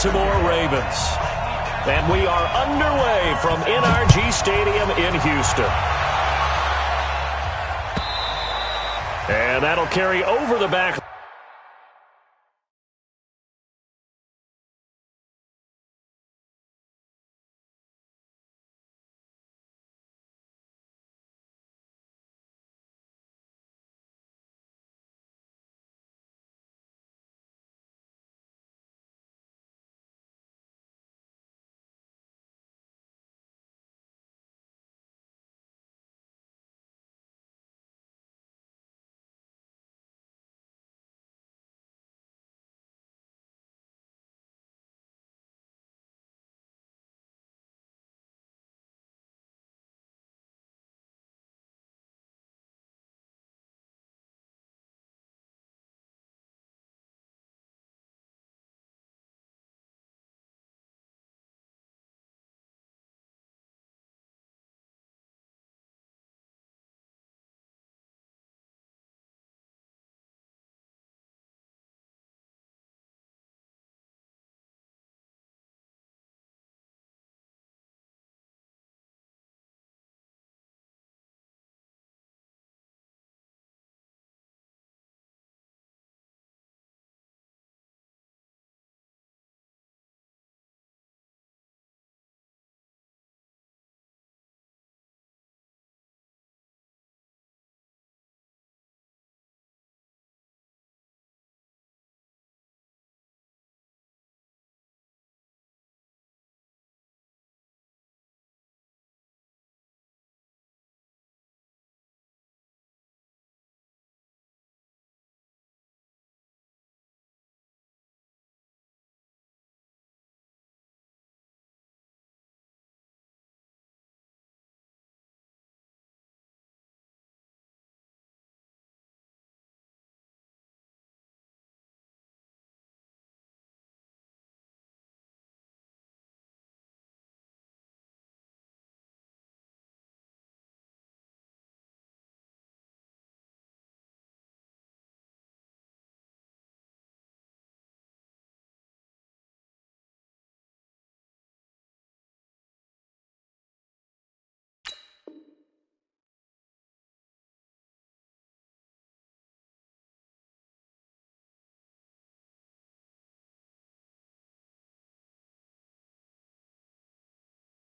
Baltimore Ravens. And we are underway from NRG Stadium in Houston. And that'll carry over the back.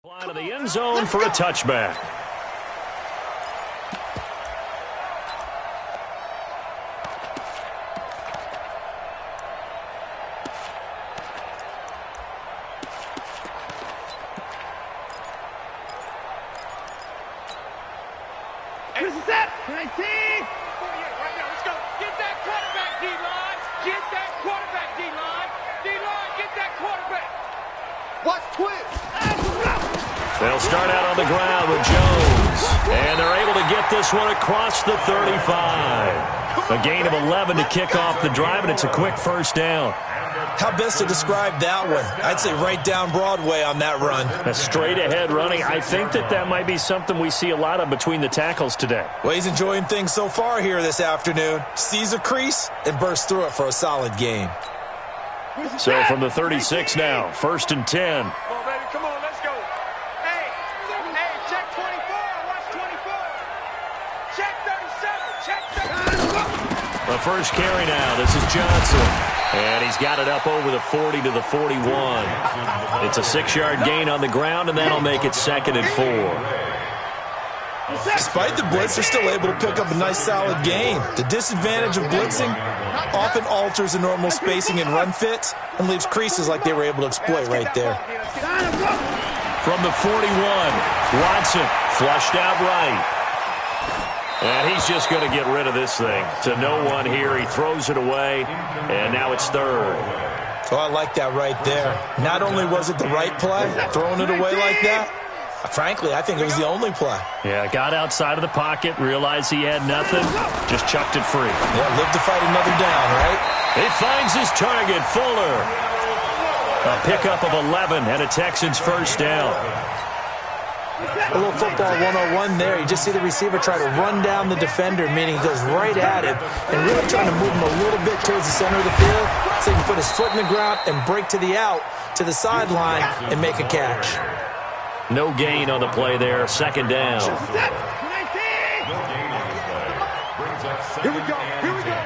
Line of the end zone for a touchback. Intercept! 19! Right now, let's go. Get that quarterback, D-line. Get that quarterback, D-line. D-line, get that quarterback. Watch twist. They'll start out on the ground with Jones. And they're able to get this one across the 35. A gain of 11 to kick off the drive, and it's a quick first down. How best to describe that one? I'd say right down Broadway on that run. A straight-ahead running. I think that might be something we see a lot of between the tackles today. Well, he's enjoying things so far here this afternoon. Sees a crease and bursts through it for a solid game. So from the 36 now, 1st and 10. Come on, baby. Come on, let's go. Hey, check 24. Watch 24. Check 37. Check 37. The first carry now. This is Johnson. And he's got it up over the 40 to the 41. It's a 6-yard gain on the ground, and that'll make it 2nd and 4. Despite the blitz, they're still able to pick up a nice, solid gain. The disadvantage of blitzing often alters the normal spacing and run fits and leaves creases like they were able to exploit right there. From the 41, Watson flushed out right. And he's just going to get rid of this thing. To no one here. He throws it away, and now it's 3rd. Oh, I like that right there. Not only was it the right play, throwing it away like that, frankly, I think it was the only play. Yeah, got outside of the pocket, realized he had nothing, just chucked it free. Yeah, live to fight another down, right? He finds his target, Fuller. A pickup of 11 and a Texans first down. A little football 101 there. You just see the receiver try to run down the defender, meaning he goes right at him and really trying to move him a little bit towards the center of the field. so he can put his foot in the ground and break to the out, to the sideline, and make a catch. No gain on the play there. Second down. Here we go. Here we go.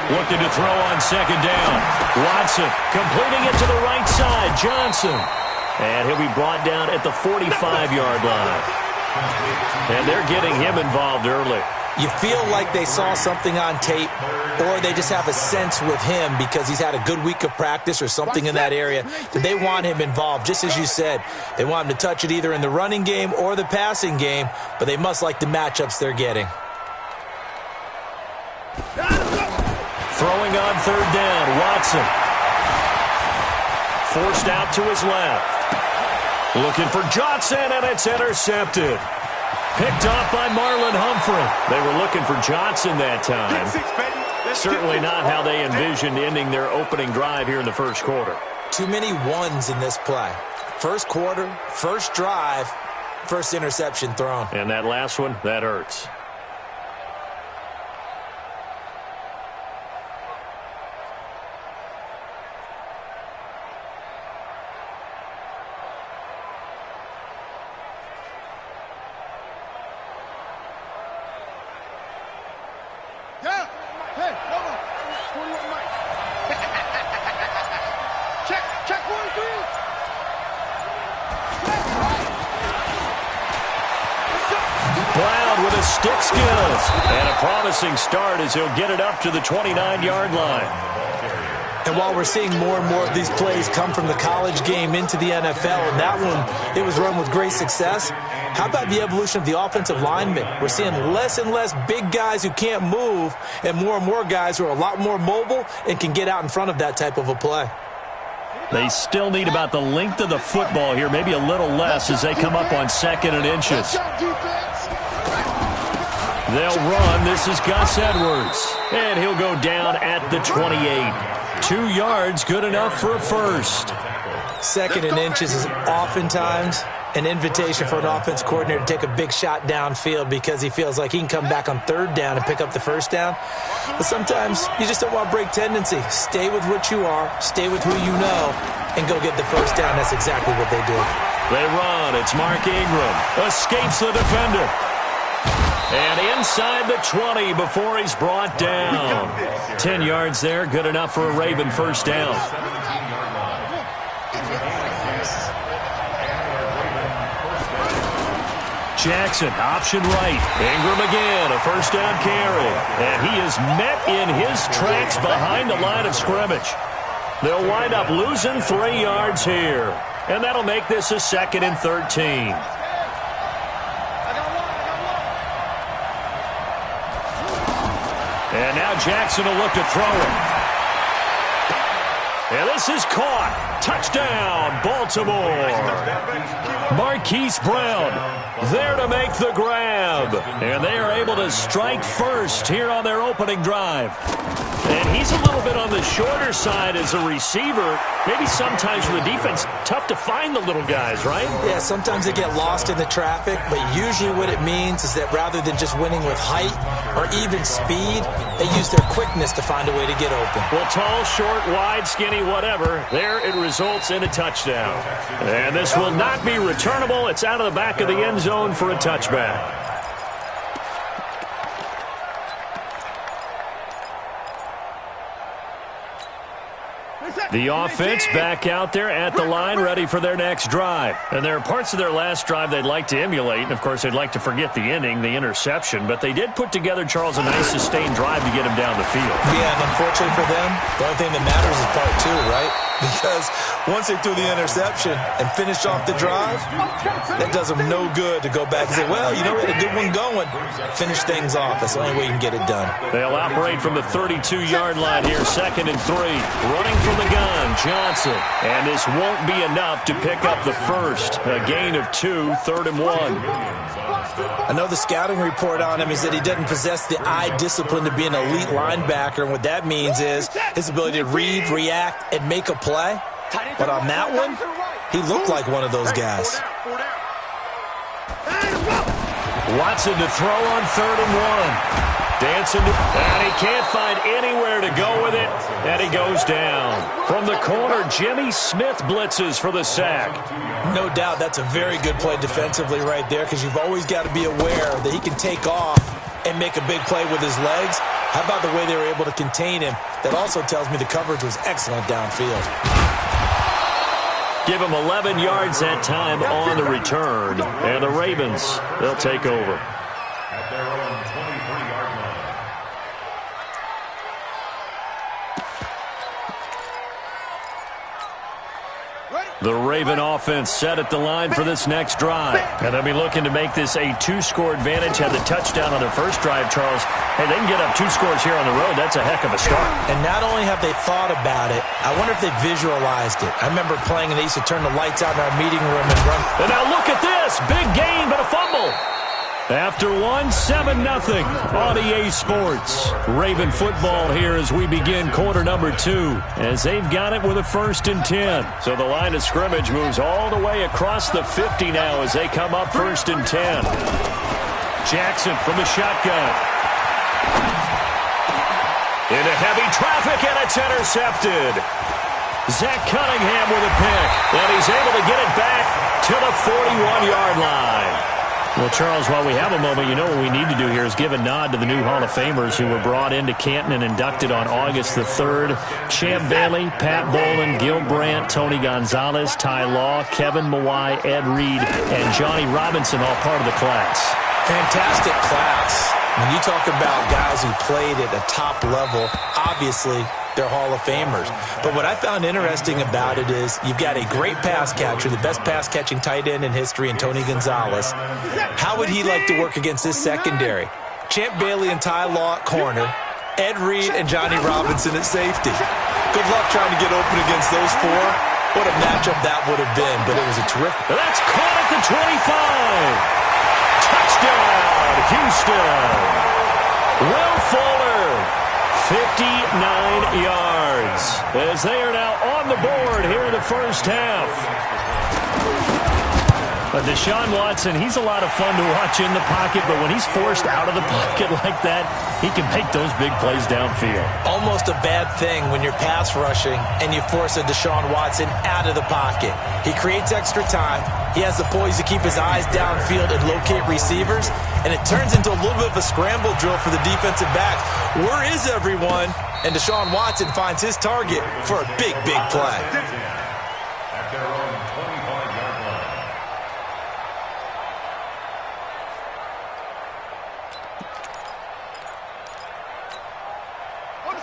Looking to throw on second down. Watson completing it to the right side. Johnson. And he'll be brought down at the 45-yard line. And they're getting him involved early. You feel like they saw something on tape, or they just have a sense with him because he's had a good week of practice or something in that area that they want him involved. Just as you said, they want him to touch it either in the running game or the passing game, but they must like the matchups they're getting. Throwing on third down, Watson. Forced out to his left. Looking for Johnson, and it's intercepted. Picked off by Marlon Humphrey. They were looking for Johnson that time. Certainly not how they envisioned ending their opening drive here in the first quarter. Too many ones in this play. First quarter, first drive, first interception thrown. And that last one, that hurts. Stick skills. And a promising start as he'll get it up to the 29-yard line. And while we're seeing more and more of these plays come from the college game into the NFL, and that one, it was run with great success, how about the evolution of the offensive linemen? We're seeing less and less big guys who can't move and more guys who are a lot more mobile and can get out in front of that type of a play. They still need about the length of the football here, maybe a little less as they come up on second and inches. They'll run. This is Gus Edwards. And he'll go down at the 28. 2 yards, good enough for a first. Second and inches is oftentimes an invitation for an offense coordinator to take a big shot downfield because he feels like he can come back on third down and pick up the first down. But sometimes you just don't want break tendency. Stay with what you are, stay with who you know, and go get the first down. That's exactly what they did. They run. It's Mark Ingram. Escapes the defender. And inside the 20 before he's brought down. 10 yards there, good enough for a Raven first down. Jackson, option right. Ingram again, a first down carry. And he is met in his tracks behind the line of scrimmage. They'll wind up losing 3 yards here. And that'll make this a 2nd and 13. And now Jackson will look to throw it. And this is caught. Touchdown, Baltimore. Marquise Brown there to make the grab. And they are able to strike first here on their opening drive. And he's a little bit on the shorter side as a receiver. Maybe sometimes for the defense, tough to find the little guys, right? Yeah, sometimes they get lost in the traffic, but usually what it means is that rather than just winning with height or even speed, they use their quickness to find a way to get open. Well, tall, short, wide, skinny, whatever, there it results in a touchdown. And this will not be returnable. It's out of the back of the end zone for a touchback. The offense back out there at the line, ready for their next drive. And there are parts of their last drive they'd like to emulate. And, of course, they'd like to forget the ending, the interception. But they did put together, Charles, a nice sustained drive to get him down the field. Yeah, and unfortunately for them, the only thing that matters is part 2, right? Because once they threw the interception and finished off the drive, that does them no good to go back and say, well, you know, we had a good one going. Finish things off. That's the only way you can get it done. They'll operate from the 32-yard line here, 2nd and 3. Running from the gun, Johnson. And this won't be enough to pick up the first. A gain of 2, 3rd and 1. I know the scouting report on him is that he doesn't possess the eye discipline to be an elite linebacker. And what that means is his ability to read, react, and make a play. But on that one, he looked like one of those guys. Watson to throw on 3rd and 1. Dancing, and he can't find anywhere to go with it, and he goes down. From the corner, Jimmy Smith blitzes for the sack. No doubt that's a very good play defensively right there, because you've always got to be aware that he can take off and make a big play with his legs. How about the way they were able to contain him? That also tells me the coverage was excellent downfield. Give him 11 yards that time on the return, and the Ravens, they'll take over. At their own 23-yard line. The Raven offense set at the line for this next drive. And they'll be looking to make this a two-score advantage. Had the touchdown on their first drive, Charles. Hey, they can get up 2 scores here on the road. That's a heck of a start. And not only have they thought about it, I wonder if they visualized it. I remember playing and they used to turn the lights out in our meeting room and run. And now look at this. Big gain, but a fumble. After 7-0 on EA Sports. Raven football here as we begin quarter number 2, as they've got it with a 1st and 10. So the line of scrimmage moves all the way across the 50 now as they come up 1st and 10. Jackson from the shotgun. Into heavy traffic, and it's intercepted. Zach Cunningham with a pick, and he's able to get it back to the 41-yard line. Well, Charles, while we have a moment, you know what we need to do here is give a nod to the new Hall of Famers who were brought into Canton and inducted on August the 3rd. Champ Bailey, Pat Bolin, Gil Brandt, Tony Gonzalez, Ty Law, Kevin Mawai, Ed Reed, and Johnny Robinson, all part of the class. Fantastic class. When you talk about guys who played at a top level, obviously they're Hall of Famers. But what I found interesting about it is you've got a great pass catcher, the best pass-catching tight end in history, in Tony Gonzalez. How would he like to work against this secondary? Champ Bailey and Ty Law at corner, Ed Reed and Johnny Robinson at safety. Good luck trying to get open against those 4. What a matchup that would have been, but it was a terrific. That's caught at the 25. Touchdown, Houston. Will Fuller, 59 yards, as they are now on the board here in the first half. But Deshaun Watson, he's a lot of fun to watch in the pocket, but when he's forced out of the pocket like that, he can make those big plays downfield. Almost a bad thing when you're pass rushing and you force a Deshaun Watson out of the pocket. He creates extra time. He has the poise to keep his eyes downfield and locate receivers, and it turns into a little bit of a scramble drill for the defensive backs. Where is everyone? And Deshaun Watson finds his target for a big, big play. At their own 25-yard line.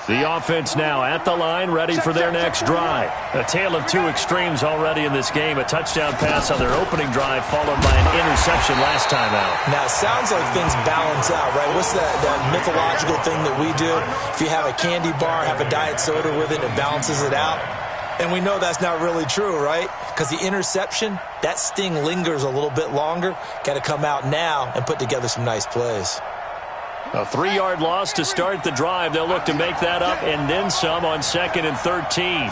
The offense now at the line, ready for their next drive. A tale of 2 extremes already in this game. A touchdown pass on their opening drive, followed by an interception last time out. Now, it sounds like things balance out, right? What's that mythological thing that we do? If you have a candy bar, have a diet soda with it, it balances it out. And we know that's not really true, right? Because the interception, that sting lingers a little bit longer. Got to come out now and put together some nice plays. A 3-yard loss to start the drive. They'll look to make that up and then some on 2nd and 13.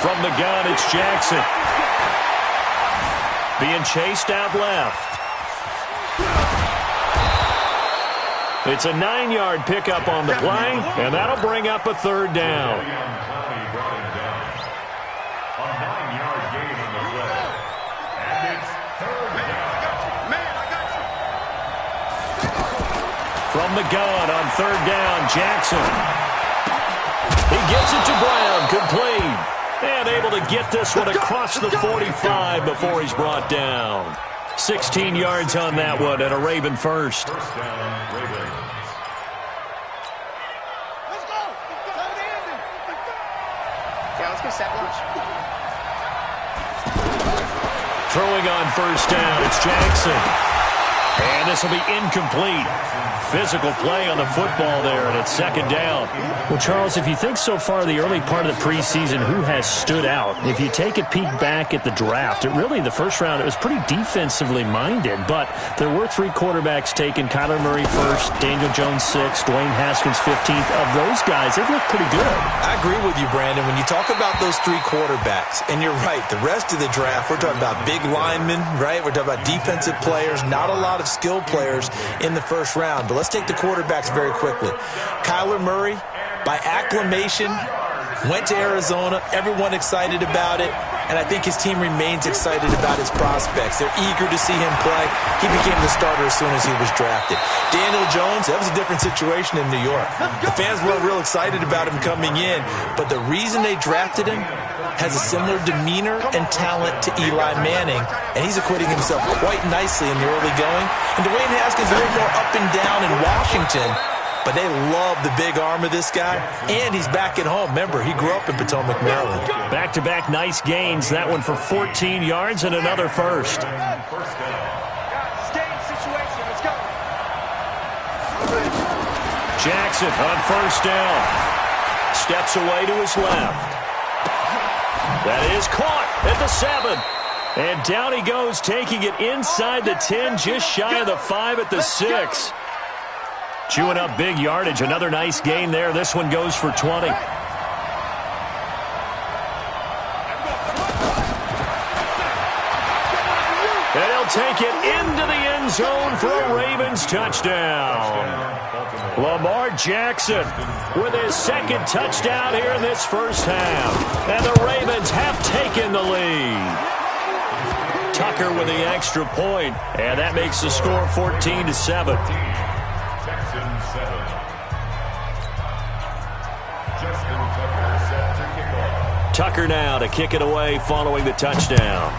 From the gun, it's Jackson. Being chased out left. It's a 9-yard pickup on the play, and that'll bring up a 3rd down. From the gun on 3rd down, Jackson. He gets it to Brown, complete. And able to get this one across the 45 before he's brought down. 16 yards on that one, and a Raven first. First down, Ravens. Let's go. Yeah, let's get set lunch. Throwing on 1st down, it's Jackson. And this will be incomplete. Physical play on the football there, and it's 2nd down. Well, Charles, if you think so far the early part of the preseason, who has stood out? If you take a peek back at the draft, the first round, it was pretty defensively minded, but there were 3 quarterbacks taken. Kyler Murray 1st, Daniel Jones 6th, Dwayne Haskins 15th. Of those guys, they've looked pretty good. I agree with you, Brandon. When you talk about those 3 quarterbacks, and you're right, the rest of the draft, we're talking about big linemen, right? We're talking about defensive players, not a lot of skilled players in the first round. But let's take the quarterbacks very quickly. Kyler Murray, by acclamation, went to Arizona. Everyone excited about it. And I think his team remains excited about his prospects. They're eager to see him play. He became the starter as soon as he was drafted. Daniel Jones, that was a different situation in New York. The fans weren't real excited about him coming in, but the reason they drafted him has a similar demeanor and talent to Eli Manning, and he's acquitting himself quite nicely in the early going. And Dwayne Haskins a little more up and down in Washington, but they love the big arm of this guy, and he's back at home. Remember, he grew up in Potomac, Maryland. Back-to-back nice gains. That one for 14 yards and another first. Jackson on first down. Steps away to his left. That is caught at the 7. And down he goes, taking it inside the 10, just shy of the 5 at the 6. Chewing up big yardage. Another nice gain there. This one goes for 20. And he'll take it into the end zone for a Ravens touchdown. Lamar Jackson with his second touchdown here in this first half. And the Ravens have taken the lead. Tucker with the extra point, and that makes the score 14-7. Tucker now to kick it away following the touchdown.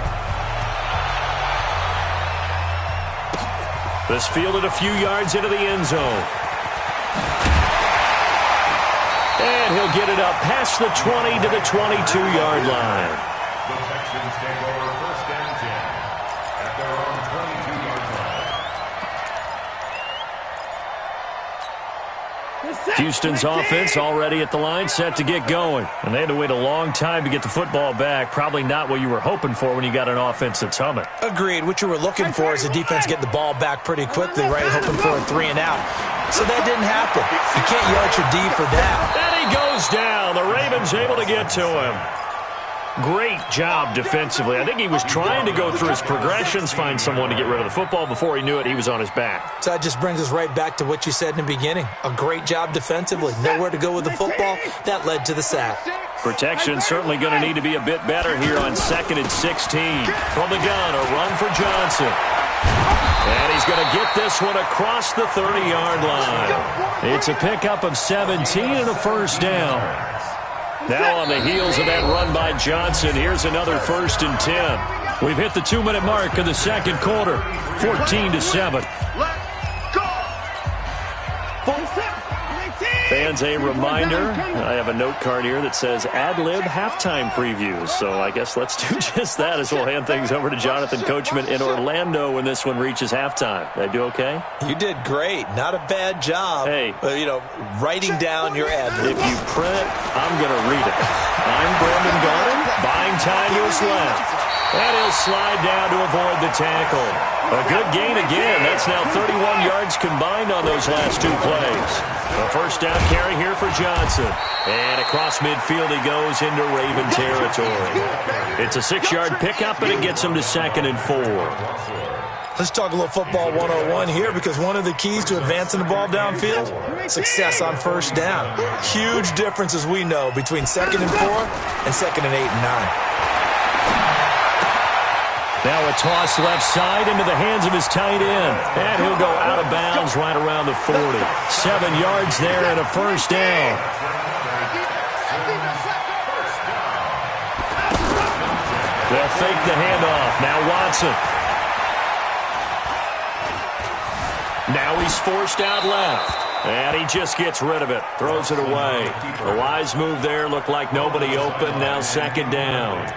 This fielded a few yards into the end zone. And he'll get it up past the 20 to the 22-yard line. The Texans take over first and 10 at their own 22-yard line. Houston's offense already at the line, set to get going. And they had to wait a long time to get the football back. Probably not what you were hoping for when you got an offense that's humming. Agreed. What you were looking for is the defense get the ball back pretty quickly, right? Hoping for a 3 and out. So that didn't happen. You can't yell at your D for that. And he goes down. The Ravens able to get to him. Great job defensively. I think he was trying to go through his progressions, find someone to get rid of the football. Before he knew it, he was on his back. So that just brings us right back to what you said in the beginning. A great job defensively. Nowhere to go with the football. That led to the sack. Protection certainly going to need to be a bit better here on 2nd and 16. From the gun, a run for Johnson. And he's going to get this one across the 30-yard line. It's a pickup of 17 and a first down. Now on the heels of that run by Johnson, here's another 1st and 10. We've hit the 2-minute mark of the second quarter, 14-7. Fans, a reminder, I have a note card here that says ad-lib halftime previews. So I guess let's do just that as we'll hand things over to Jonathan Coachman in Orlando when this one reaches halftime. Did I do okay? You did great. Not a bad job. Hey. Writing down your ad-lib. If you print it, I'm going to read it. I'm Brandon Garden, buying time to his left. And he'll slide down to avoid the tackle. A good gain again. That's now 31 yards combined on those last 2 plays. A first down carry here for Johnson. And across midfield he goes into Raven territory. It's a 6-yard pickup, and it gets him to 2nd and 4. Let's talk a little football 101 here, because one of the keys to advancing the ball downfield, success on first down. Huge difference, as we know, between 2nd and 4 and 2nd and 8 and 9. Now a toss left side into the hands of his tight end. And he'll go out of bounds right around the 40. 7 yards there and a first down. They'll fake the handoff. Now Watson. Now he's forced out left. And he just gets rid of it. Throws it away. A wise move there. Looked like nobody open. Now 2nd down.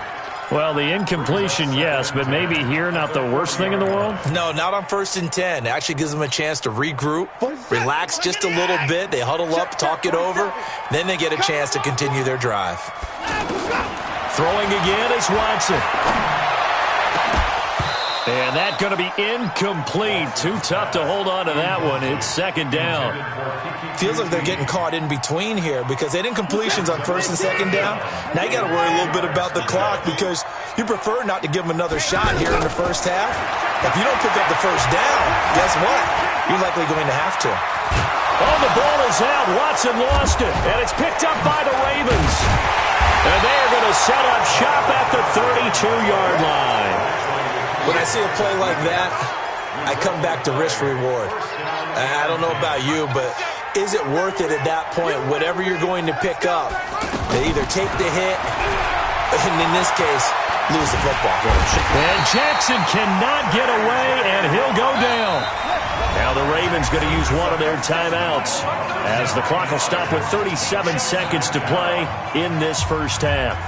Well, the incompletion, yes, but maybe here not the worst thing in the world? No, not on 1st and 10. It actually gives them a chance to regroup, relax just a little bit. They huddle up, talk it over. Then they get a chance to continue their drive. Throwing again is Watson. And that's going to be incomplete. Too tough to hold on to that one. It's second down. Feels like they're getting caught in between here because they didn't completions on first and second down. Now you got to worry a little bit about the clock because you prefer not to give them another shot here in the first half. If you don't pick up the first down, guess what? You're likely going to have to. Oh, the ball is out. Watson lost it, and it's picked up by the Ravens. And they're going to set up shop at the 32-yard line. When I see a play like that, I come back to risk-reward. I don't know about you, but is it worth it at that point, whatever you're going to pick up, to either take the hit, and in this case, lose the football? And Jackson cannot get away, and he'll go down. Now the Ravens going to use one of their timeouts as the clock will stop with 37 seconds to play in this first half.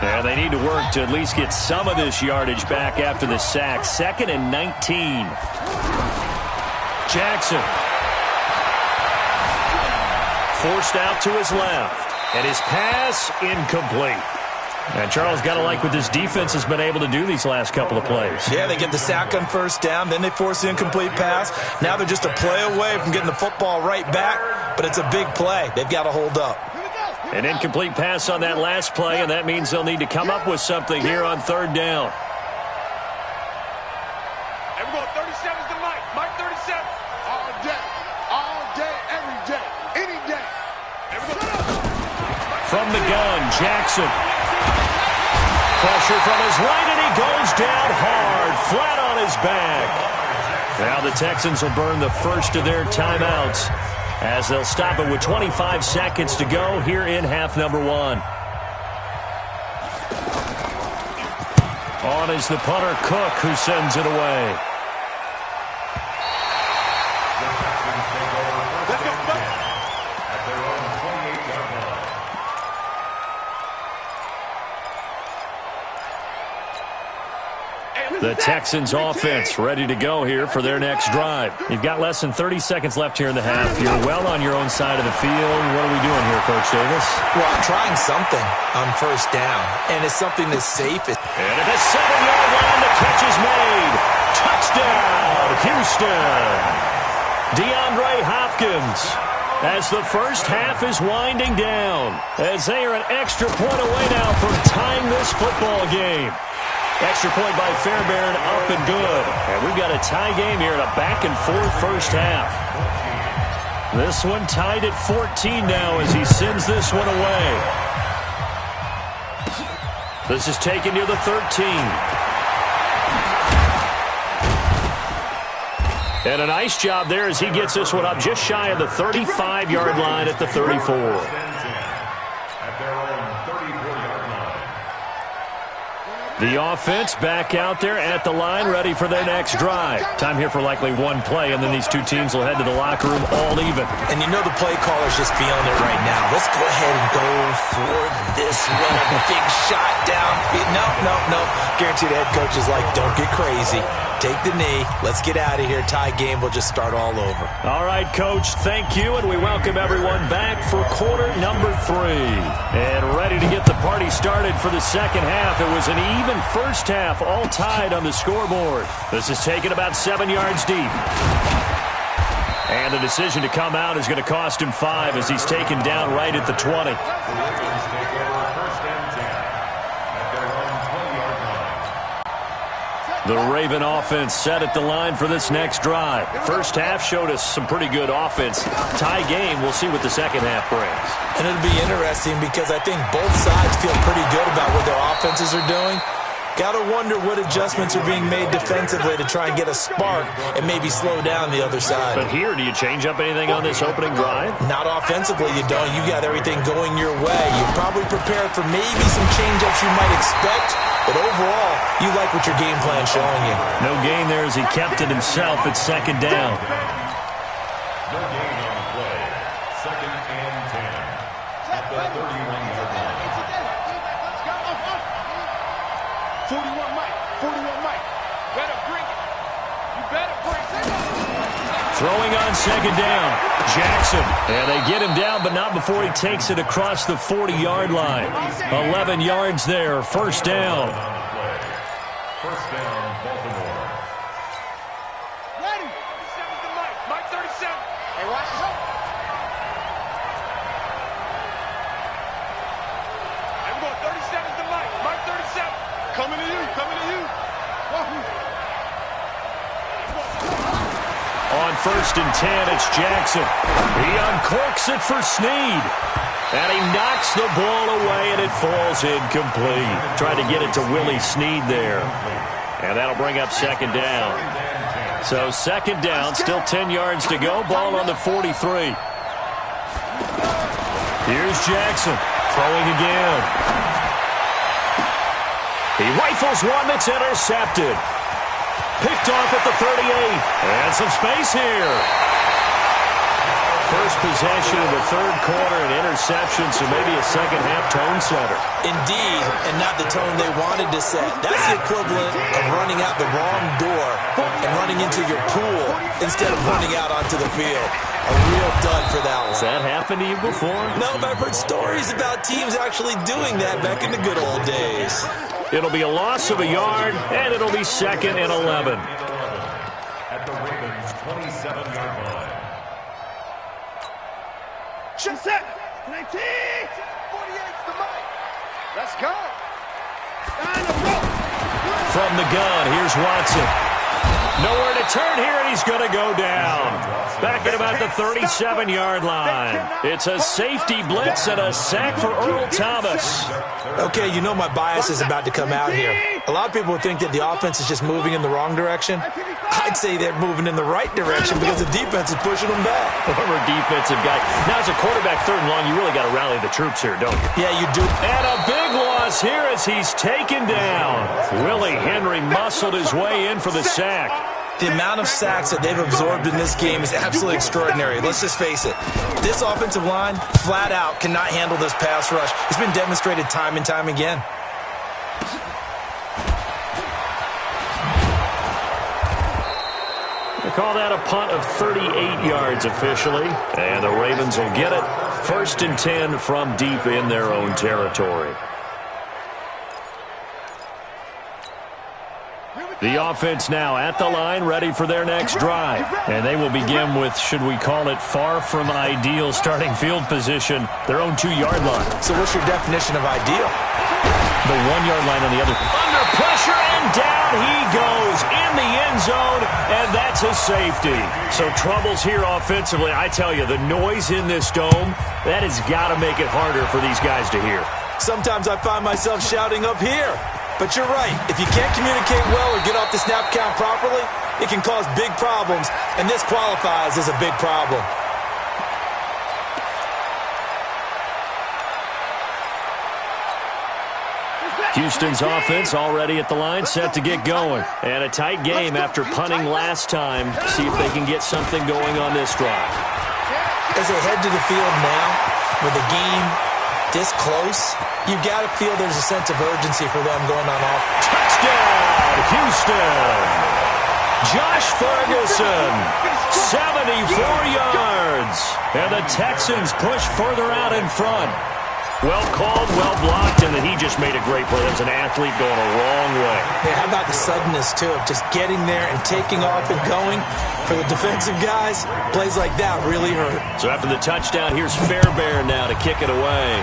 And they need to work to at least get some of this yardage back after the sack. 2nd and 19. Jackson. Forced out to his left. And his pass incomplete. And Charles, got to like what this defense has been able to do these last couple of plays. Yeah, they get the sack on first down, then they force the incomplete pass. Now they're just a play away from getting the football right back, but it's a big play. They've got to hold up. An incomplete pass on that last play, and that means they'll need to come up with something here on third down. And we're going 37's to Mike. Mike 37. All day, every day, any day. From the gun, Jackson. Pressure from his right, and he goes down hard, flat on his back. Now the Texans will burn the first of their timeouts as they'll stop it with 25 seconds to go here in half number one. On is the punter, Cook, who sends it away. The Texans offense ready to go here for their next drive. You've got less than 30 seconds left here in the half. You're well on your own side of the field. What are we doing here, Coach Davis? Well, I'm trying something on first down, and it's something that's safe. And at the 7-yard line, the catch is made. Touchdown, Houston. DeAndre Hopkins, as the first half is winding down, as they are an extra point away now from tying this football game. Extra point by Fairbairn, up and good. And we've got a tie game here in a back-and-forth first half. This one tied at 14 now as he sends this one away. This is taken near the 13. And a nice job there as he gets this one up just shy of the 35-yard line at the 34. The offense back out there at the line, ready for their next drive. Time here for likely one play, and then these two teams will head to the locker room all even. And you know the play caller's just feeling it right now. Let's go ahead and go for this one. A big shot down. No. Guaranteed the head coach is like, don't get crazy. Take the knee. Let's get out of here. Tie game will just start all over. All right, Coach, thank you, and we welcome everyone back for quarter number 3. And ready to get the party started for the second half. It was an even first half, all tied on the scoreboard. This is taken about 7 yards deep. And the decision to come out is going to cost him 5 as he's taken down right at the 20. The Raven offense set at the line for this next drive. First half showed us some pretty good offense. Tie game, we'll see what the second half brings. And it'll be interesting because I think both sides feel pretty good about what their offenses are doing. Got to wonder what adjustments are being made defensively to try and get a spark and maybe slow down the other side. But here, do you change up anything on this opening drive? Not offensively, you don't. You got everything going your way. You're probably prepared for maybe some change-ups you might expect, but overall, you like what your game plan's showing you. No gain there as he kept it himself at second down. No gain on the play. 2nd and 10. At the 31-yard line. 41 Mike. Better bring it. You better bring it. Throwing on second down. Jackson. And they get him down, but not before he takes it across the 40-yard line. 11 yards there. First down. First down, Baltimore. Ready. 37's the Mike. Mike 37. Hey, watch this up. Hey, we're going 37's the Mike. Mike 37. Coming to you. Coming to you. On 1st and 10, it's Jackson. He uncorks it for Snead. And he knocks the ball away, and it falls incomplete. Tried to get it to Willie Snead there. And that'll bring up 2nd down. So 2nd down, still 10 yards to go. Ball on the 43. Here's Jackson, throwing again. He rifles one that's intercepted. Picked off at the 38. And some space here. First possession of the 3rd quarter, an interception, so maybe a second-half tone setter. Indeed, and not the tone they wanted to set. That's the equivalent of running out the wrong door and running into your pool instead of running out onto the field. A real dud for that one. Has that happened to you before? No, but I've heard stories about teams actually doing that back in the good old days. It'll be a loss of a yard, and it'll be 2nd and 11. At the Ravens' 27-yard line. Shut set. 19. 48's the Mike. Let's go. From the gun, here's Watson. Nowhere to turn here, and he's going to go down. Back at about the 37-yard line. It's a safety blitz and a sack for Earl Thomas. Okay, you know my bias is about to come out here. A lot of people think that the offense is just moving in the wrong direction. I'd say they're moving in the right direction because the defense is pushing them back. Former defensive guy. Now, as a quarterback, 3rd and long, you really got to rally the troops here, don't you? Yeah, you do. And a big loss here as he's taken down. Willie Henry muscled his way in for the sack. The amount of sacks that they've absorbed in this game is absolutely extraordinary. Let's just face it. This offensive line, flat out, cannot handle this pass rush. It's been demonstrated time and time again. They call that a punt of 38 yards officially. And the Ravens will get it. 1st and 10 from deep in their own territory. The offense now at the line, ready for their next drive. And they will begin with, should we call it, far from ideal starting field position, their own 2-yard line. So what's your definition of ideal? The 1-yard line on the other. Under pressure, and down he goes in the end zone, and that's a safety. So troubles here offensively. I tell you, the noise in this dome, that has got to make it harder for these guys to hear. Sometimes I find myself shouting up here. But you're right. If you can't communicate well or get off the snap count properly, it can cause big problems, and this qualifies as a big problem. Houston's offense already at the line, set to get going. And a tight game after punting last time. See if they can get something going on this drive. As they head to the field now, with the game this close, you've got to feel there's a sense of urgency for them going on off. Touchdown, Houston! Josh Ferguson, 74 yards. And the Texans push further out in front. Well called, well blocked, and then he just made a great play. That was an athlete going a long way. Yeah, how about the suddenness, too, of just getting there and taking off and going? For the defensive guys, plays like that really hurt. So after the touchdown, here's Fairbairn now to kick it away.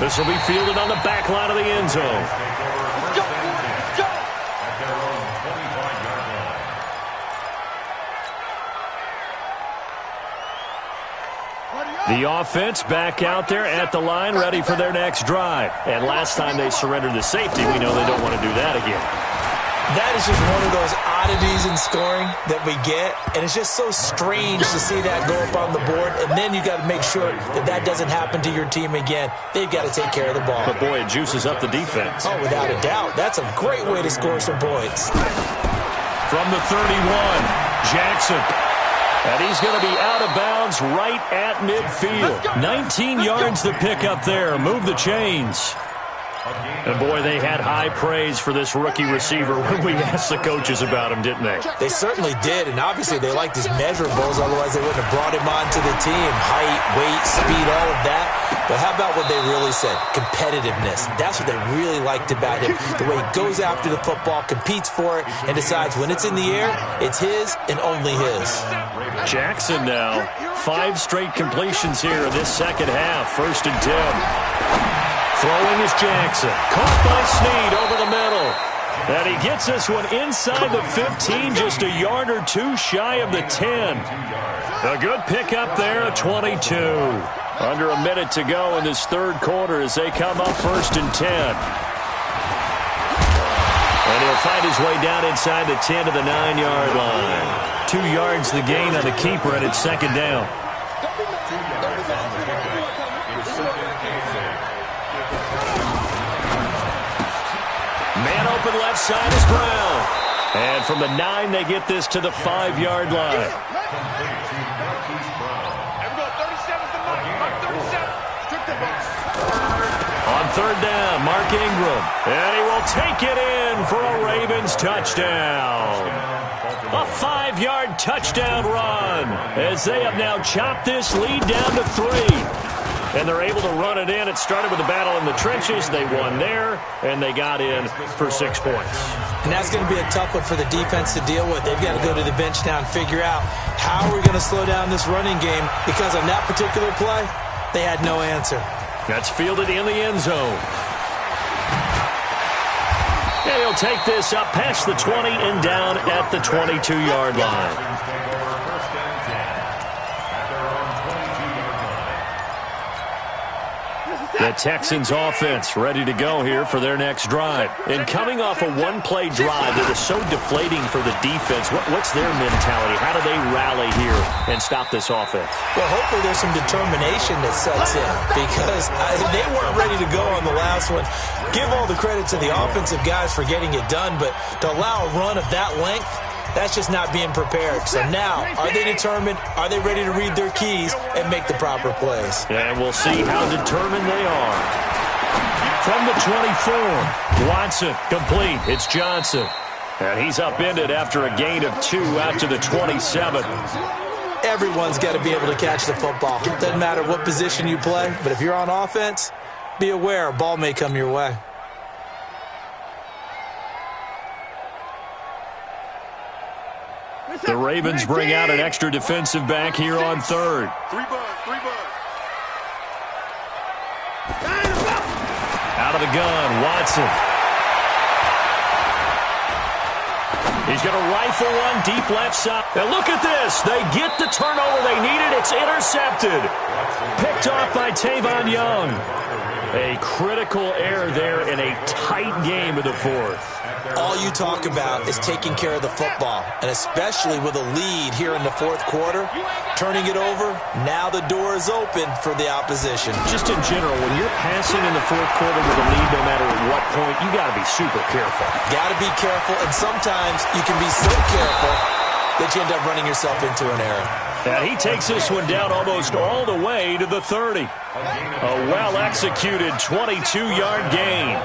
This will be fielded on the back line of the end zone. Let's go. Let's go. At their own 25-yard line. The offense back out there at the line, ready for their next drive. And last time they surrendered the safety, we know they don't want to do that again. That is just one of those oddities in scoring that we get, and it's just so strange to see that go up on the board, and then you got to make sure that that doesn't happen to your team again. They've got to take care of the ball. But boy, it juices up the defense. Oh, without a doubt. That's a great way to score some points. From the 31, Jackson. And he's going to be out of bounds right at midfield. 19 yards the pick up there. Move the chains. And boy, they had high praise for this rookie receiver when we asked the coaches about him, didn't they? They certainly did, and obviously they liked his measurables, otherwise they wouldn't have brought him onto the team. Height, weight, speed, all of that. But how about what they really said? Competitiveness. That's what they really liked about him. The way he goes after the football, competes for it, and decides when it's in the air, it's his and only his. Jackson now. 5 straight completions here in this second half. 1st and 10. Throwing is Jackson. Caught by Snead over the middle. And he gets this one inside the 15, just a yard or 2 shy of the 10. A good pickup there at 22. Under a minute to go in this 3rd quarter as they come up 1st and 10. And he'll find his way down inside the 10 to the 9-yard line. 2 yards the gain on the keeper, and it's 2nd down. Man open left side is Brown. And from the 9, they get this to the 5-yard line. On 3rd down, Mark Ingram. And he will take it in for a Ravens touchdown. A 5-yard touchdown run as they have now chopped this lead down to 3. And they're able to run it in. It started with a battle in the trenches. They won there, and they got in for 6 points. And that's going to be a tough one for the defense to deal with. They've got to go to the bench now and figure out how are we going to slow down this running game, because on that particular play, they had no answer. That's fielded in the end zone. And he'll take this up past the 20 and down at the 22-yard line. The Texans offense ready to go here for their next drive. And coming off a 1-play drive that was so deflating for the defense, what's their mentality? How do they rally here and stop this offense? Well, hopefully there's some determination that sets in, because they weren't ready to go on the last one. Give all the credit to the offensive guys for getting it done, but to allow a run of that length, that's just not being prepared. So now, are they determined? Are they ready to read their keys and make the proper plays? And we'll see how determined they are. From the 24, Watson, complete. It's Johnson. And he's upended after a gain of 2 out to the 27. Everyone's got to be able to catch the football. Doesn't matter what position you play, but if you're on offense, be aware a ball may come your way. The Ravens bring out an extra defensive back here on 3rd. 3 bucks. Out of the gun, Watson. He's going to rifle one deep left side. And look at this. They get the turnover they needed. It's intercepted. Picked off by Tavon Young. A critical error there in a tight game of the 4th. All you talk about is taking care of the football, and especially with a lead here in the 4th quarter, turning it over, now the door is open for the opposition. Just in general, when you're passing in the 4th quarter with a lead, no matter at what point, you got to be super careful. Got to be careful, and sometimes you can be so careful that you end up running yourself into an error. And he takes this one down almost all the way to the 30. A well-executed 22-yard gain.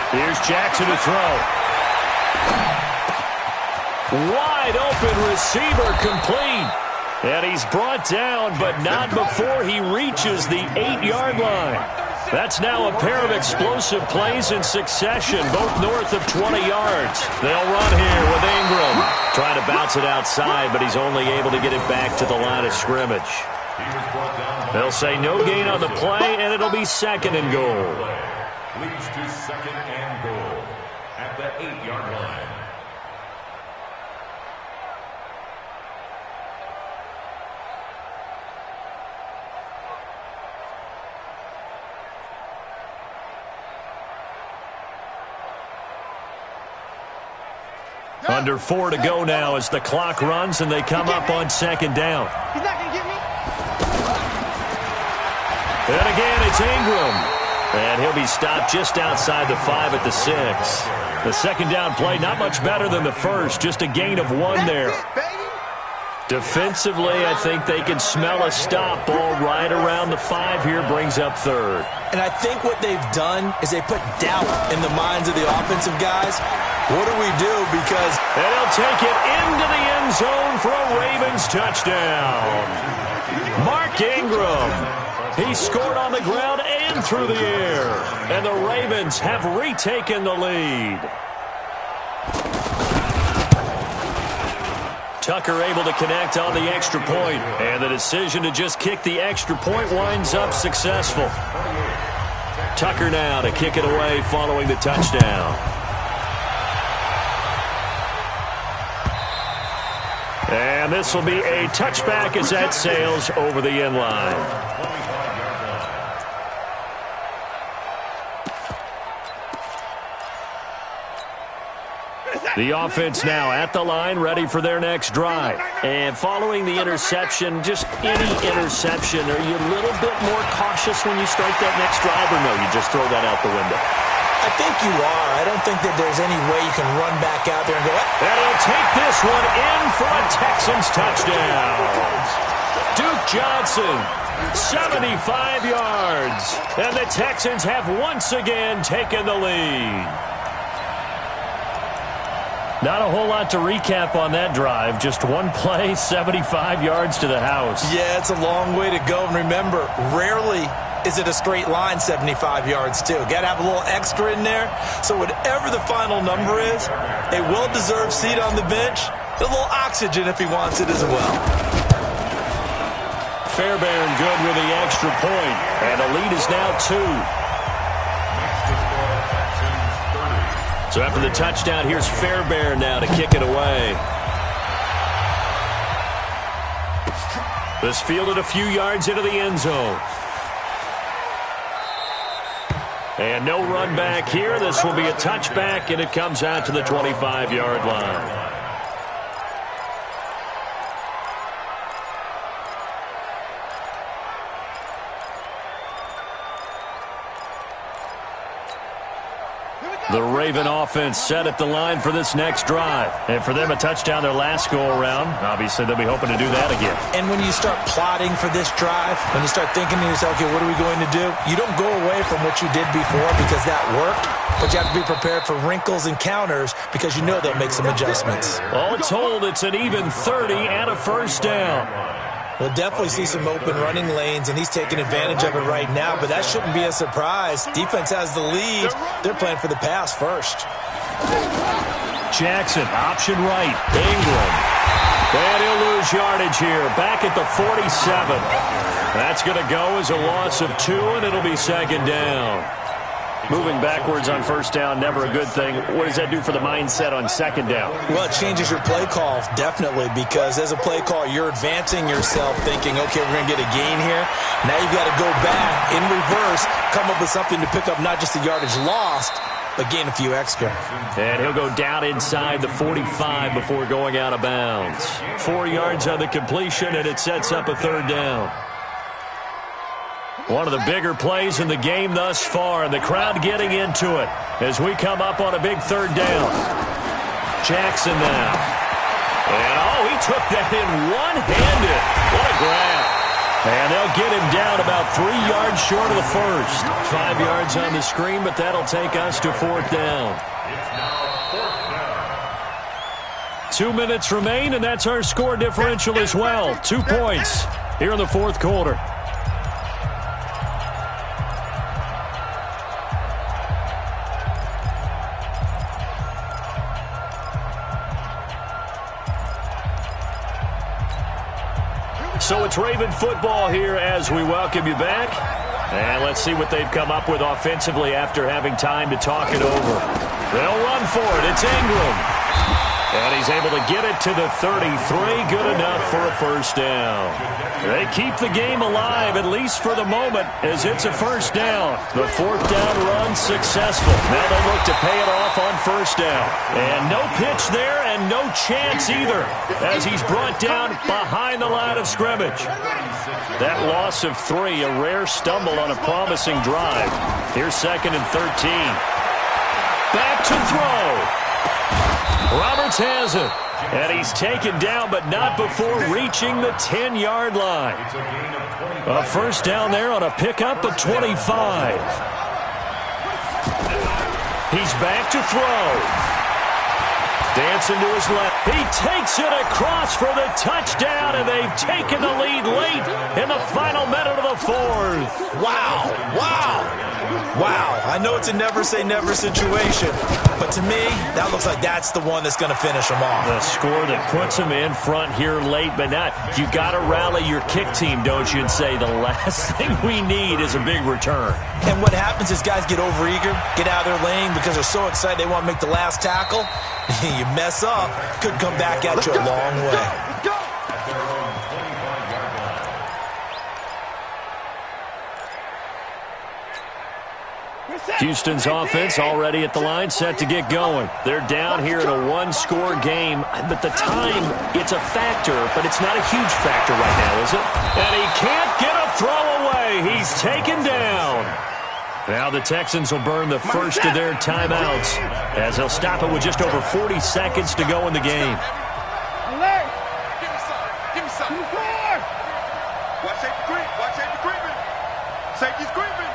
Here's Jackson to throw. Wide open receiver, complete. And he's brought down, but not before he reaches the 8-yard line. That's now a pair of explosive plays in succession, both north of 20 yards. They'll run here with Ingram. Trying to bounce it outside, but he's only able to get it back to the line of scrimmage. They'll say no gain on the play, and it'll be 2nd and goal. Leads to 2nd and goal at the 8-yard line. Under 4 to go now as the clock runs and they come up on 2nd down. He's not going to get me. And again, it's Ingram. And he'll be stopped just outside the 5 at the 6. The 2nd down play, not much better than the first, just a gain of 1 there. Defensively, I think they can smell a stop. Ball right around the 5 here, brings up 3rd. And I think what they've done is they put doubt in the minds of the offensive guys. What do we do? Because and he'll take it into the end zone for a Ravens touchdown. Mark Ingram. He scored on the ground and through the air. And the Ravens have retaken the lead. Tucker able to connect on the extra point. And the decision to just kick the extra point winds up successful. Tucker now to kick it away following the touchdown. And this will be a touchback as that sails over the end line. The offense now at the line, ready for their next drive. And following the interception, just any interception, are you a little bit more cautious when you start that next drive, or no, you just throw that out the window? I think you are. I don't think that there's any way you can run back out there and go, and he'll take this one in for a Texans touchdown. Duke Johnson, 75 yards. And the Texans have once again taken the lead. Not a whole lot to recap on that drive. Just one play, 75 yards to the house. Yeah, it's a long way to go. And remember, rarely is it a straight line 75 yards, too. Got to have a little extra in there. So whatever the final number is, a well-deserved seat on the bench, a little oxygen if he wants it as well. Fairbairn good with the extra point. And the lead is now 2. So after the touchdown, here's Fairbairn now to kick it away. This fielded a few yards into the end zone. And no run back here. This will be a touchback, and it comes out to the 25-yard line. The Raven offense set at the line for this next drive. And for them, a touchdown their last go-around. Obviously, they'll be hoping to do that again. And when you start plotting for this drive, when you start thinking to yourself, okay, what are we going to do? You don't go away from what you did before because that worked. But you have to be prepared for wrinkles and counters because you know they'll make some adjustments. All told, it's an even 30 and a first down. We'll definitely see some open running lanes, and he's taking advantage of it right now, but that shouldn't be a surprise. Defense has the lead. They're playing for the pass first. Jackson, option right. Ingram. And he'll lose yardage here. Back at the 47. That's going to go as a loss of 2, and it'll be second down. Moving backwards on first down, never a good thing. What does that do for the mindset on second down? Well, it changes your play call, definitely, because as a play call, you're advancing yourself thinking, okay, we're going to get a gain here. Now you've got to go back in reverse, come up with something to pick up not just the yardage lost, but gain a few extra. And he'll go down inside the 45 before going out of bounds. 4 yards on the completion, and it sets up a third down. One of the bigger plays in the game thus far, and the crowd getting into it as we come up on a big third down. Jackson now. And, he took that in one-handed. What a grab. And they'll get him down about 3 yards short of the first. 5 yards on the screen, but that'll take us to fourth down. 2 minutes remain, and that's our score differential as well. 2 points here in the fourth quarter. So it's Raven football here as we welcome you back. And let's see what they've come up with offensively after having time to talk it over. They'll run for it. It's Ingram. And he's able to get it to the 33. Good enough for a first down. They keep the game alive, at least for the moment, as it's a first down. The fourth down run successful. Now they look to pay it off on first down. And no pitch there and no chance either, as he's brought down behind the line of scrimmage. That loss of 3, a rare stumble on a promising drive. Here's second and 13. Back to throw. Roberts has it. And he's taken down, but not before reaching the 10-yard line. A first down there on a pickup of 25. He's back to throw. Dancing to his left. He takes it across across for the touchdown, and they've taken the lead late in the final minute of the fourth. Wow, wow, wow. I know it's a never-say-never situation, but to me, that looks like that's the one that's going to finish them off. The score that puts them in front here late, but not. You got to rally your kick team, don't you, and say the last thing we need is a big return. And what happens is guys get overeager, get out of their lane because they're so excited they want to make the last tackle. You mess up, could come back at you a long way. Let's go. At their own 25-yard line. Houston's offense already at the line, set to get going. They're down here in a one-score game, but the time, it's a factor, but it's not a huge factor right now, is it? And he can't get a throw away. He's taken down. Now the Texans will burn the first of their timeouts as they'll stop it with just over 40 seconds to go in the game. Alert. Give me some. Give me some. Watch safety creep. Watch safety creeping. Safety's creeping.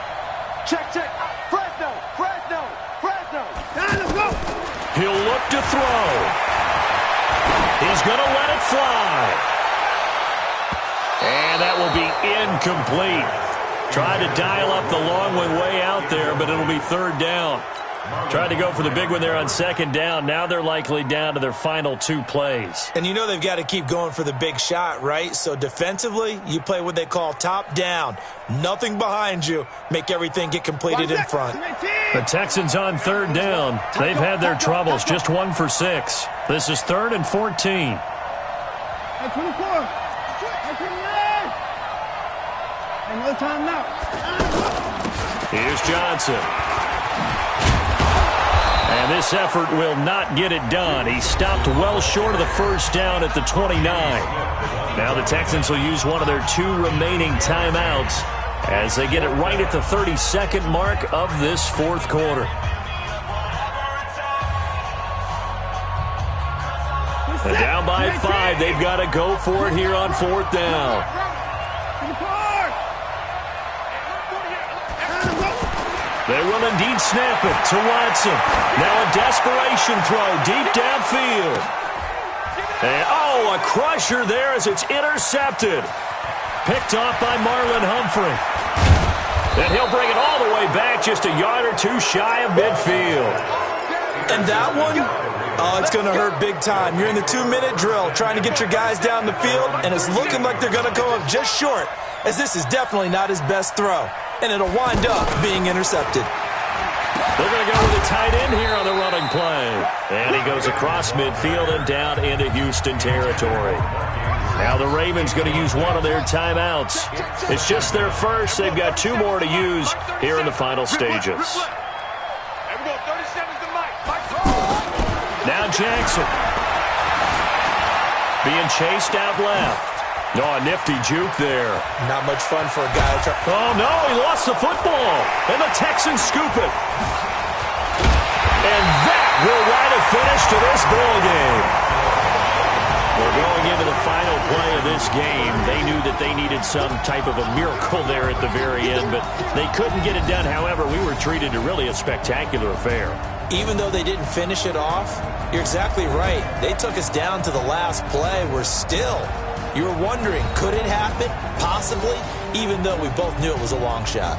Check, check. Fresno. Fresno. Fresno. Now let's go. He'll look to throw. He's going to let it fly. And that will be incomplete. Tried to dial up the long one way out there, but it'll be third down. Tried to go for the big one there on second down. Now they're likely down to their final two plays. And you know they've got to keep going for the big shot, right? So defensively, you play what they call top down. Nothing behind you. Make everything get completed in front. The Texans on third down. They've had their troubles, just 1 for 6. This is 3rd and 14. 24. Another time now. Here's Johnson. And this effort will not get it done. He stopped well short of the first down at the 29. Now the Texans will use one of their 2 remaining timeouts as they get it right at the 32nd mark of this fourth quarter. And down by 5, they've got to go for it here on 4th down. They will indeed snap it to Watson. Now a desperation throw deep downfield. And, a crusher there as it's intercepted. Picked off by Marlon Humphrey. And he'll bring it all the way back just a yard or 2 shy of midfield. And that one, it's going to hurt big time. You're in the 2-minute drill trying to get your guys down the field, and it's looking like they're going to go up just short, as this is definitely not his best throw. And it'll wind up being intercepted. They're going to go with a tight end here on the running play. And he goes across midfield and down into Houston territory. Now the Ravens going to use one of their timeouts. It's just their first. They've got 2 more to use here in the final stages. Now Jackson. Being chased out left. A nifty juke there. Not much fun for a guy. Oh, no, he lost the football. And the Texans scoop it. And that will write a finish to this ball game. We're going into the final play of this game. They knew that they needed some type of a miracle there at the very end, but they couldn't get it done. However, we were treated to really a spectacular affair. Even though they didn't finish it off, you're exactly right. They took us down to the last play. We're still... You were wondering, could it happen? Possibly, even though we both knew it was a long shot.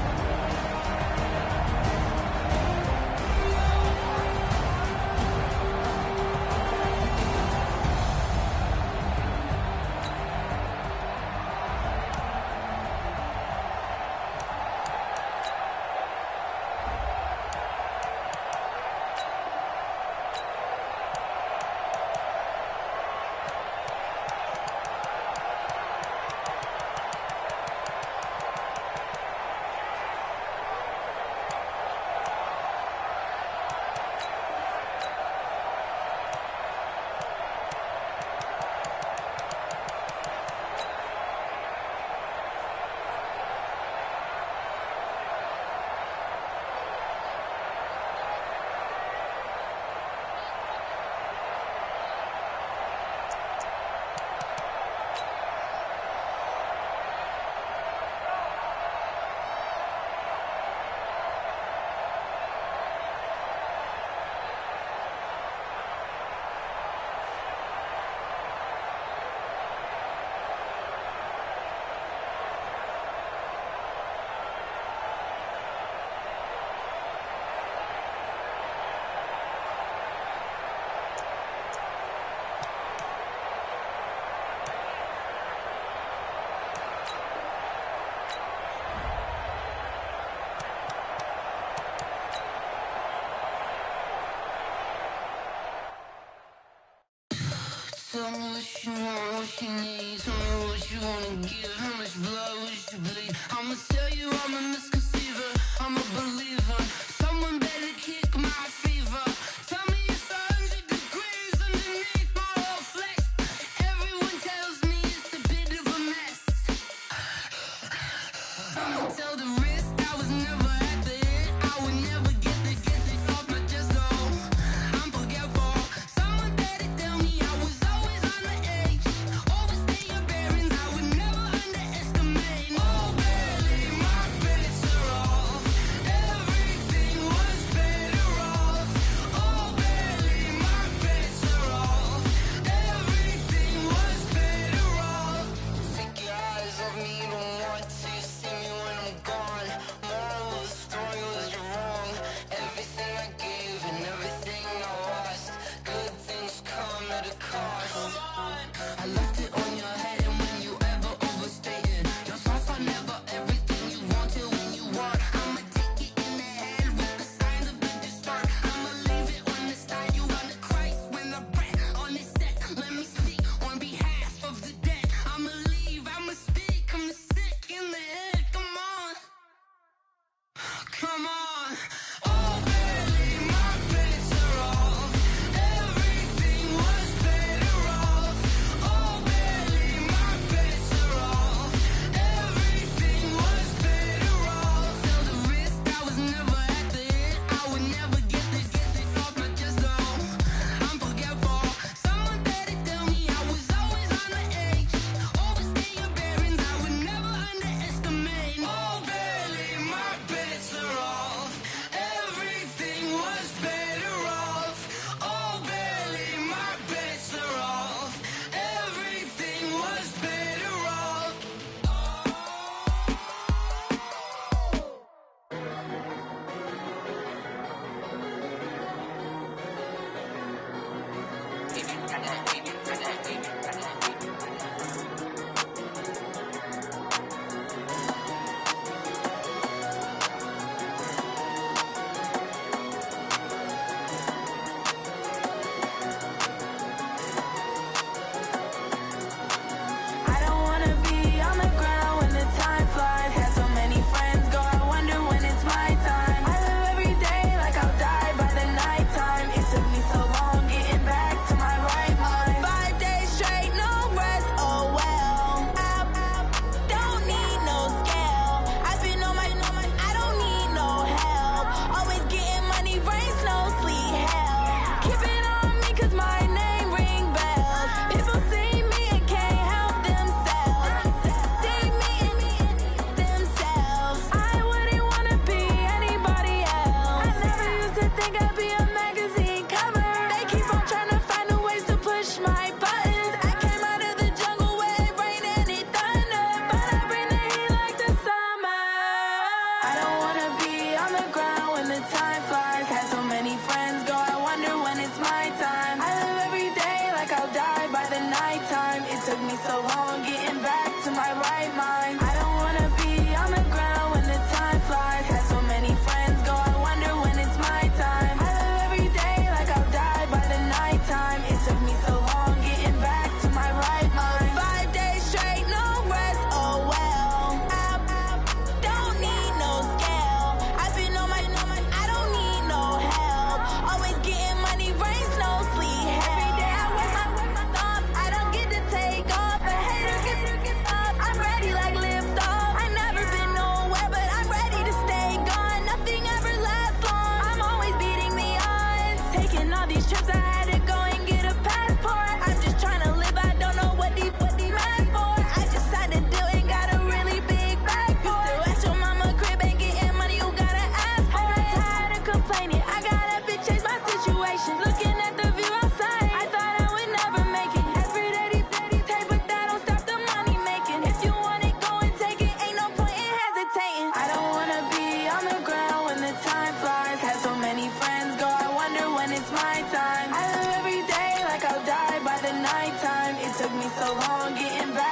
she needs. Tell me what you wanna give. How much blood would you bleed? I'ma tell you I'm a misconceiver. I'm a believer. Someone better kick my fever. Tell me it's 100 degrees underneath my whole flesh. Everyone tells me it's a bit of a mess. I'ma tell the wrist I was never at the end. I would never get the off my chest, though. I'm forgetful. Someone better tell me I was always on the edge. Overstay your bearings, I would never underestimate. Oh, barely, my bets are off. Everything was better off. Oh, barely, my bets are off. Everything was better off. Take your eyes off me, you don't want to see me when I'm gone. Moral of the story was you're wrong. Everything I gave and everything I lost. Good things come at a cost. I left it on your head, and when you ever overstated, your thoughts are never everything you wanted when you want. I'ma take it in the head with the signs of the distort. I'ma leave it on the side. You on the Christ when the breath on this set. Let me speak on behalf of the dead. I'ma leave, I'ma speak. I'm the sick in the head. Come on, come on. Oh, barely, my bets are off. Everything was better off. Oh, barely, my bets are off. Everything was better off. Tell the wrist I was never at the end. I would never get this off my chest, though. I'm forgetful. Someone better tell me I was always on the edge. Overstay your bearings, I would never underestimate. Oh, barely, my bets are off. Everything was better off. Oh, barely, my bets are off. Everything was better off. I don't wanna be on the ground when the time flies. Had so many friends go, I wonder when it's my time. I live every day like I'll die by the nighttime. It took me so long getting back to my right mind. 5 days straight, no rest, oh well. I don't need no scale. I've been on my, I don't need no help. Always getting money, rains, no sleet, hell. Keep it on me 'cause my name ring bells. People see me and can't help themselves. See me and themselves. I wouldn't wanna be anybody else. I never used to think I'd be a magazine cover. They keep on trying to find new ways to push my buttons. I came out of the jungle where it rained and it thundered, but I bring the heat like the summer. I don't wanna be on the ground when the time flies. Had so many friends go, I wonder when it's my time. I live every day like I'll die by the nighttime. It took me so long getting back to my right mind. I don't wanna be on the ground when the time flies. Had so many friends go, I wonder when it's my time. I live every day like I'll die by the nighttime. It took me so long getting back to my right mind. 5 days straight, no rest, oh well. I don't need no scale. I've been on my, I don't need no help. Always getting money, rains, no sleet, hell. Every day I work my thumb, I don't get to take off. A hater get up, I'm ready like lift off. I never been nowhere, but I'm ready to stay gone. Nothing ever lasts long, I'm always beating the odds. Taking all these trips, I had to go and get a passport. I'm just trying to live, I don't know what these mad for. I just had to do it, got a really big bag for it. Still at your mama crib, ain't getting money, you gotta ask for it. I'm tired of complaining, I gotta change my situation. Looking at the view outside, I thought I would never make it. Every day take, but that don't stop the money making. If you want it, go and take it, ain't no point in hesitating. I don't wanna be on the ground when the time flies. Had so many friends go, I wonder when it's my time. I live every day like I'll die by the nighttime. It took me so long getting back